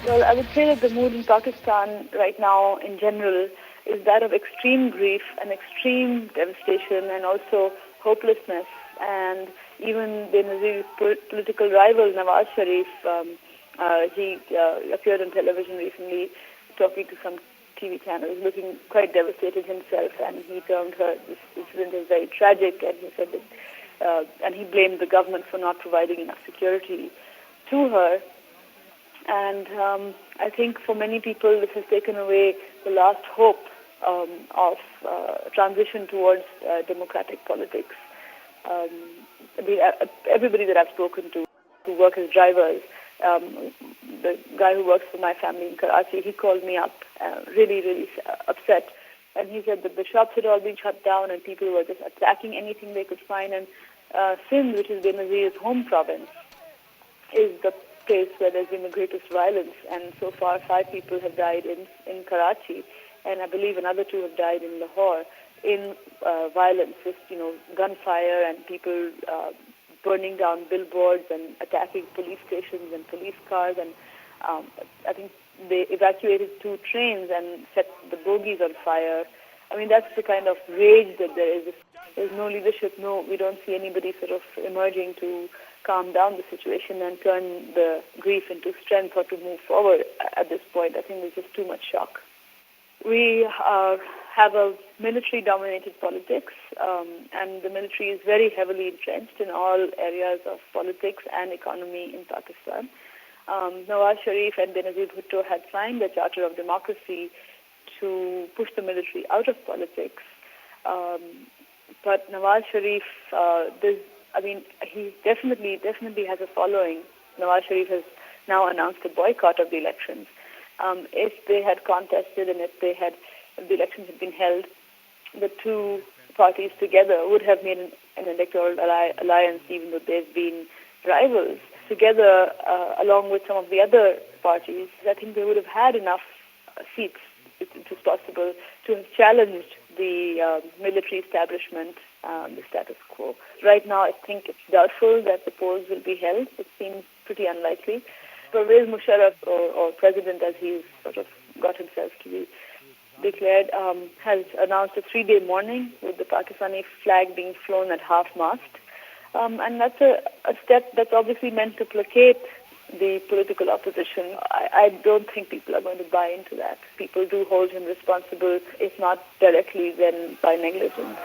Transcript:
Well, I would say that the mood in Pakistan right now in general is that of extreme grief and extreme devastation and also hopelessness. And even Benazir's political rival, Nawaz Sharif, he appeared on television recently talking to some TV channels, looking quite devastated himself, and he termed this incident as very tragic, and he said that, and he blamed the government for not providing enough security to her. And I think for many people this has taken away the last hope of transition towards democratic politics. Everybody that I've spoken to who work as drivers, the guy who works for my family in Karachi, he called me up really upset. And he said that the shops had all been shut down and people were just attacking anything they could find. And Sindh, which is Benazir's home province, is the place where there's been the greatest violence. And so far 5 people have died in Karachi, and I believe another 2 have died in Lahore in violence with, gunfire and people burning down billboards and attacking police stations and police cars. And I think they evacuated 2 trains and set the bogies on fire. I mean, that's the kind of rage that there is. There's no leadership. We don't see anybody sort of emerging to calm down the situation and turn the grief into strength or to move forward at this point. I think there's just too much shock. We have a military-dominated politics, and the military is very heavily entrenched in all areas of politics and economy in Pakistan. Nawaz Sharif and Benazir Bhutto had signed the Charter of Democracy to push the military out of politics. But Nawaz Sharif, he definitely has a following. Nawaz Sharif has now announced a boycott of the elections. If they had contested and if the elections had been held, the 2 parties together would have made an electoral alliance, even though they've been rivals. Together, along with some of the other parties, I think they would have had enough seats, if it was possible, to have challenged the military establishment, the status quo. Right now, I think it's doubtful that the polls will be held. It seems pretty unlikely. Pervez Musharraf, or president as he's sort of got himself to be declared, has announced a 3-day mourning with the Pakistani flag being flown at half-mast. And that's a step that's obviously meant to placate the political opposition. I don't think people are going to buy into that. People do hold him responsible, if not directly, then by negligence.